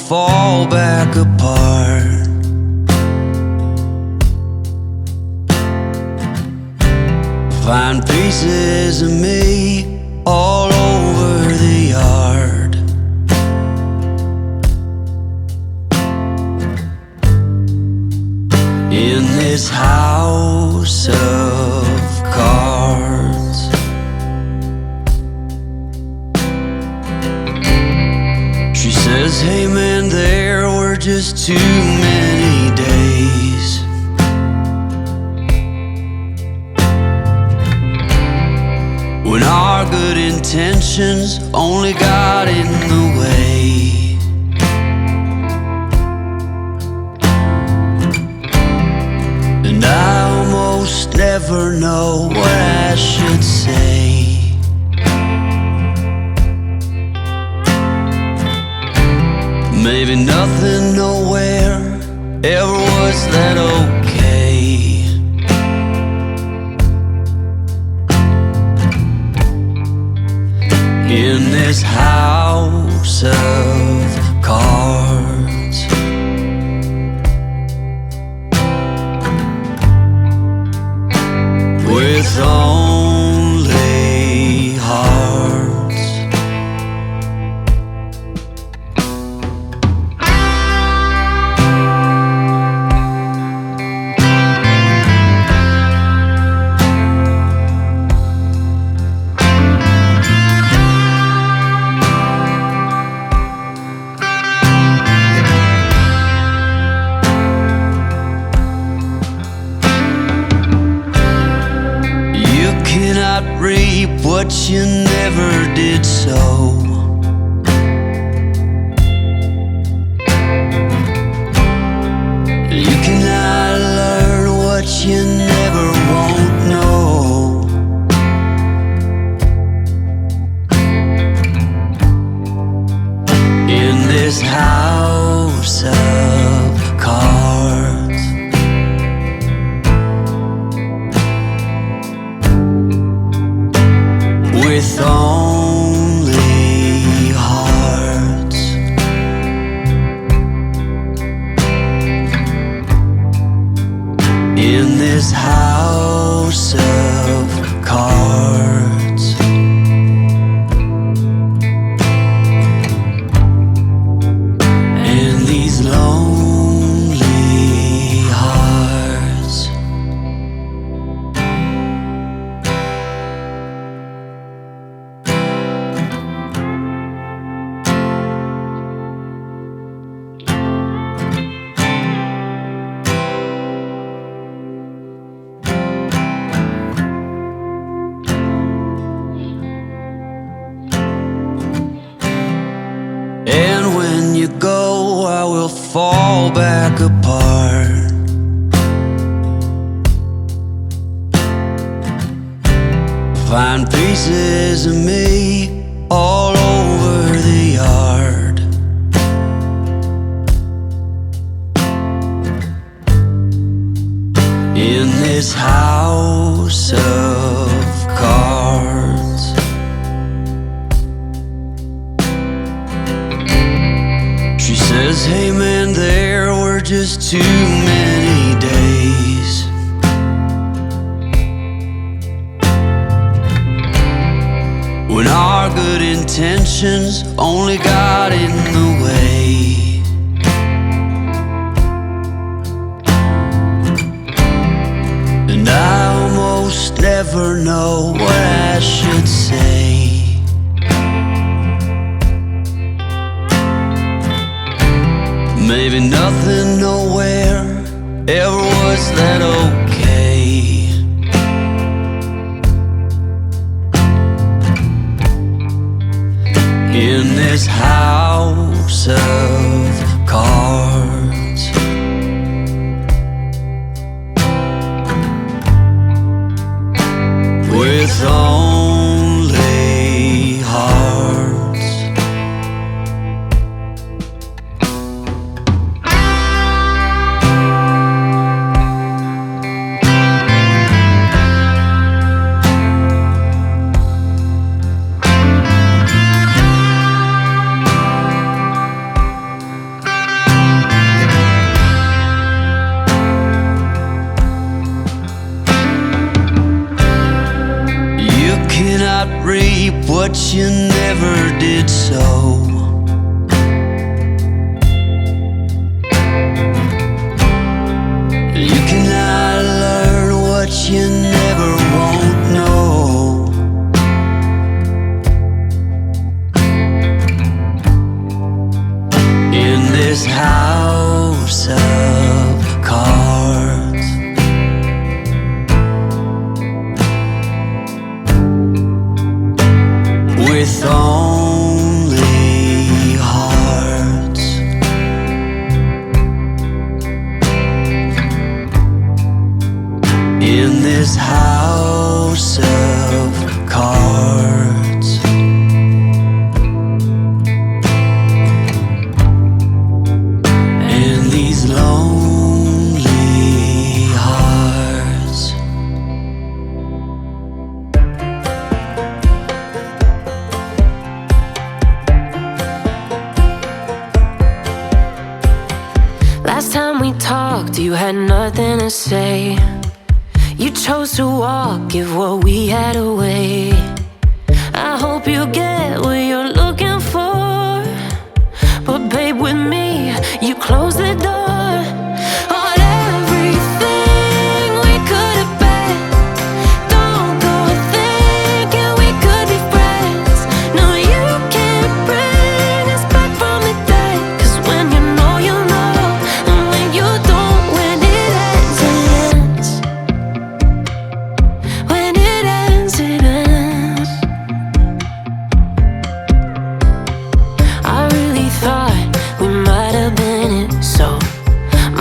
fall back apart. Find pieces of me all over the yard. In this house of cards, she says, hey man, there were just too many days. When our good intentions only got in the way. And I almost never know what I should say. Maybe nothing, nowhere ever was that okay. In this house of cards, with only hearts. Reap what you never did sow. You cannot learn what you never won't know. In this house of cards, with only hearts. In this house of cards, and these lonely hearts. And when you go, I will fall back apart. Find pieces of me all over the yard. In this house of cards, she says, hey man, there were just too many days. When our good intentions only got in the way. And I almost never know what I should say. Maybe nothing, nowhere ever was that okay. In this house of cards, with only hearts. what you never did so. You cannot learn what you never won't know. In this house of cards, with only hearts, in this house of cards, and these lonely hearts. Last time we talked, you had nothing to say. You chose to walk, give what we had away. I hope you get what you're looking for, but babe, with me, you close the door on everything we could have been. Don't go thinking we could be friends. No, you can't bring us back from the dead. 'Cause when you know, you know, and when you don't, when it ends, it ends. When it ends, it ends. I really thought we might have been it, so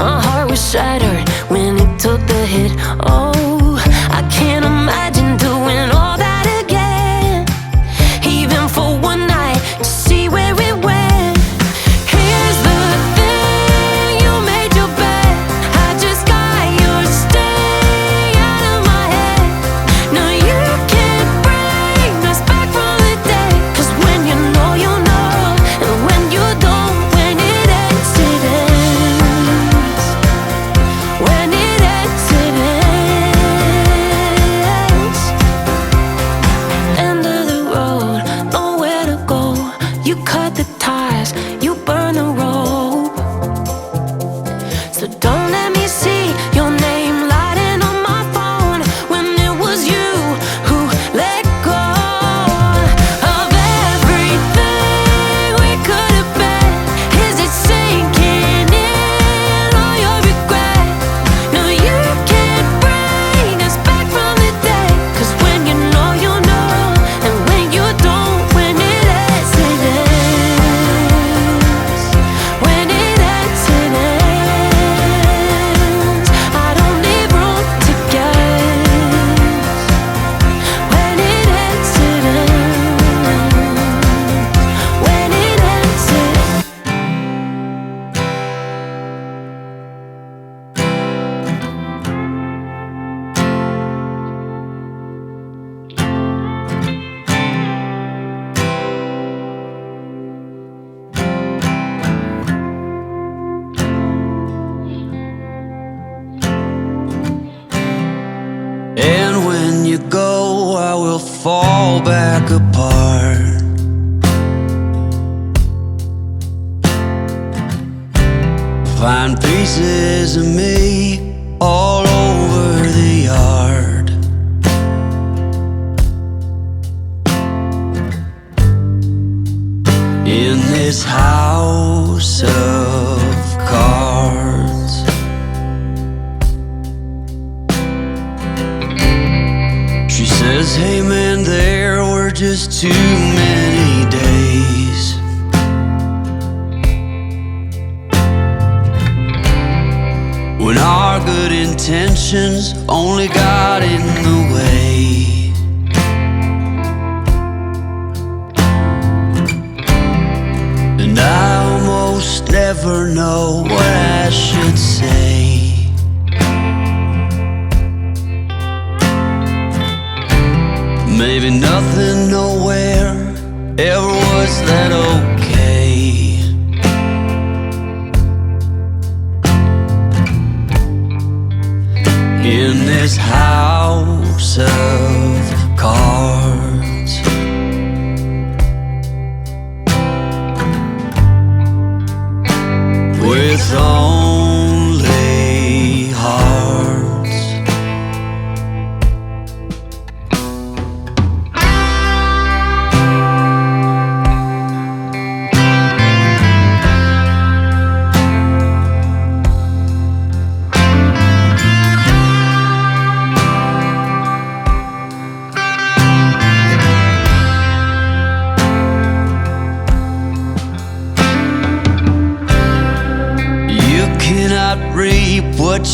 my heart was shattered when it took the hit. Oh, I can't imagine doing all that again, even for one night, to see where it went. Here's the thing, you made your bed, I just got your stay out of my head. No, you can't bring us back from the dead. 'Cause when you know, you know, and when you don't, when it ends, it ends. When it ends, it ends. End of the road, nowhere to go. You cut the ties, you burn the rope. So don't let me see your name lighting on my phone when it was you who let go of everything we could have been. Is it sinking in all your regret? No, you can't bring us back from the dead. 'Cause when you know, you know, and when you don't, when it ends, it ends. When it ends, it ends. I don't leave room to guess. When it ends, it ends. When it ends, it And when you go, I will fall back apart. Find pieces of me all over the yard. In this house of cards, she says, hey man, there were just too many days. When our good intentions only got in the way. And I almost never know what I should say. Maybe nothing, nowhere, ever was that okay. In this house of cards,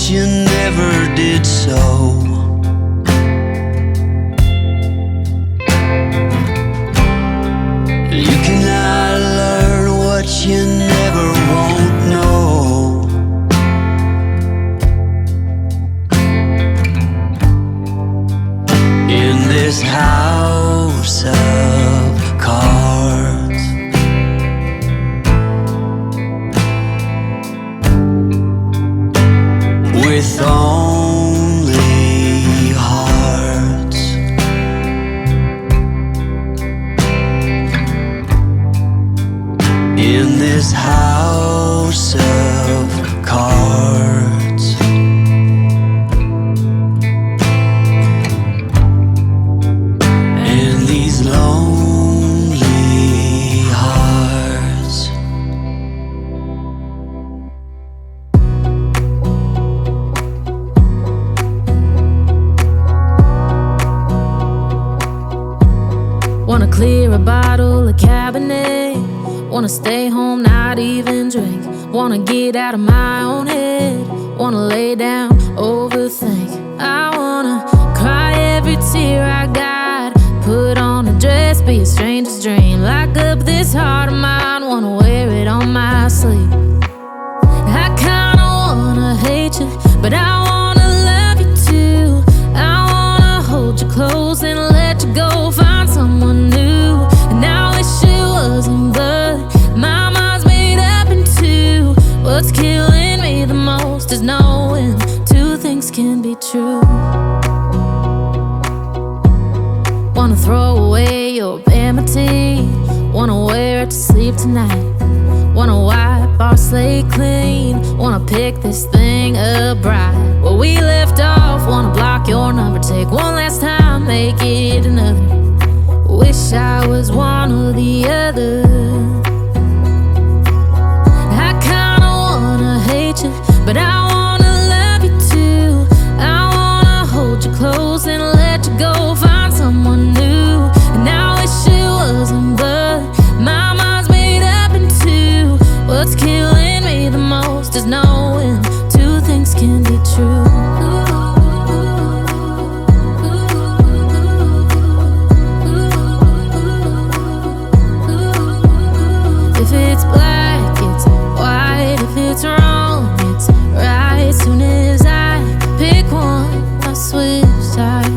you never did so. You cannot learn what you never won't know. In this house of cards, with only hearts, in this house of cards, and these lonely hearts. Wanna clear a bottle of Cabernet. Wanna stay home, not even drink. Wanna get out of my own head. Wanna lay down, overthink. I wanna cry every tear I got. Put on a dress, be a stranger's dream. Lock up this heart of mine, wanna wear it on my sleeve. I kinda wanna hate you, but I wanna love you too. I wanna hold you close and let you go. Find someone new, and I wish it wasn't, but my mind's made up in two. What's killing me the most is knowing two things can be true. Wanna throw away your vanity. Wanna wear it to sleep tonight. Wanna wipe our slate clean. Wanna pick this thing up right where we left off. Wanna block your number, take one last time, make it another. Wish I was one or the other. I kinda wanna hate you, but I wanna love you too. I wanna hold you close and let you go. Find someone new, and I wish it wasn't, but my mind's made up in two. What's killing me the most is knowing two things can be true. If it's black, it's white. If it's wrong, it's right. Soon as I pick one, I switch sides.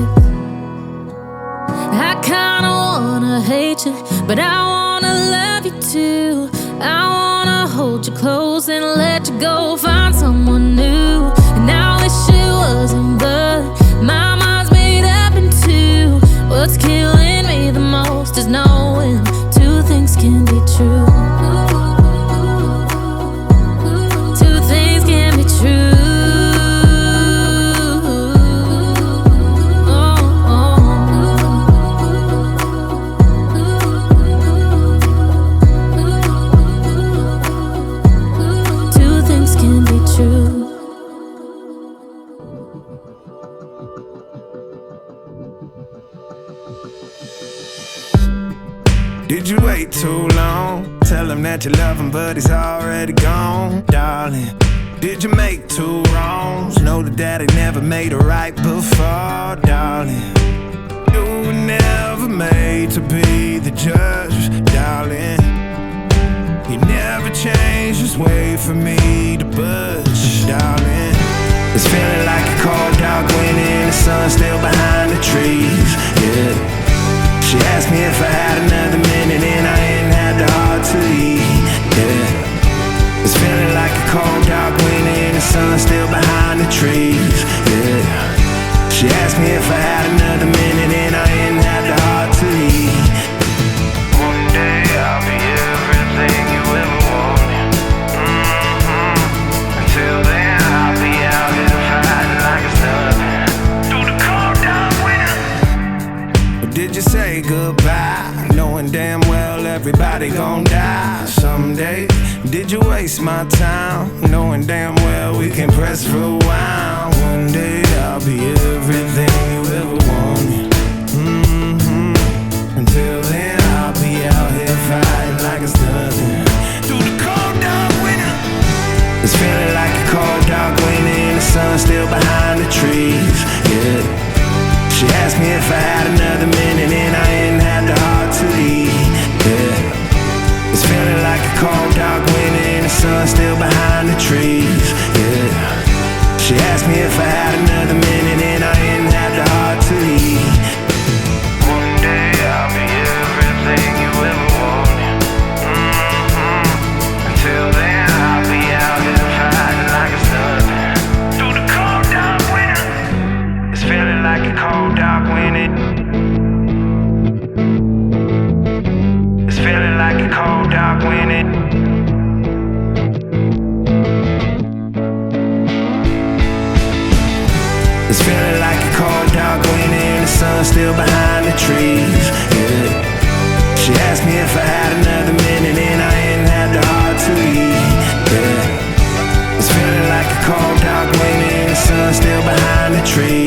I kinda wanna hate you, but I wanna love you too. I wanna hold you close and let you go. Find someone new, and I wish it wasn't, but my mind's made up in two. What's killing me the most is knowing two things can be true. Two things can be true. Two things can be true. Did you wait too long? Tell him that you love him, but he's already gone, darling. Did you make two wrongs? Know that daddy never made a right before, darling. You were never made to be the judge, darling. He never changed his way for me to budge, darling. It's feeling like a cold dark wind and the sun still behind the trees, yeah. She asked me if I had another minute and I ain't had the heart to leave, yeah. It's feeling like a cold dark wind and the sun still behind the trees, yeah. She asked me if I had another minute and I ain't had the heart to leave. One day I'll be everything you ever wanted, Until then I'll be out here fighting like it's nothing. Through the cold dark winter. Did you say goodbye, knowing damn well everybody gon' die someday? Did you waste my time, knowing damn well we can press rewind? One day I'll be everything you ever wanted, Until then I'll be out here fighting like it's nothing. Through the cold dark winter. It's feeling like a cold dark wind and the sun yeah. She asked me if I had another minute and I ain't had the heart to leave, yeah. It's feeling like a cold dark winter and the sun still behind the trees, yeah. She asked me if I had another minute and I ain't had the heart to leave. One day I'll be everything you ever wanted. Until then I'll be out here fighting like it's nothing. Through the cold dark winter, it's feeling like a cold dark winter. It's feeling like a cold dark winter. It's feeling like a cold dark winter and the sun still behind the trees, yeah. She asked me if I had another minute and I ain't had the heart to leave, yeah. It's feeling like a cold dark winter and the sun still behind the trees.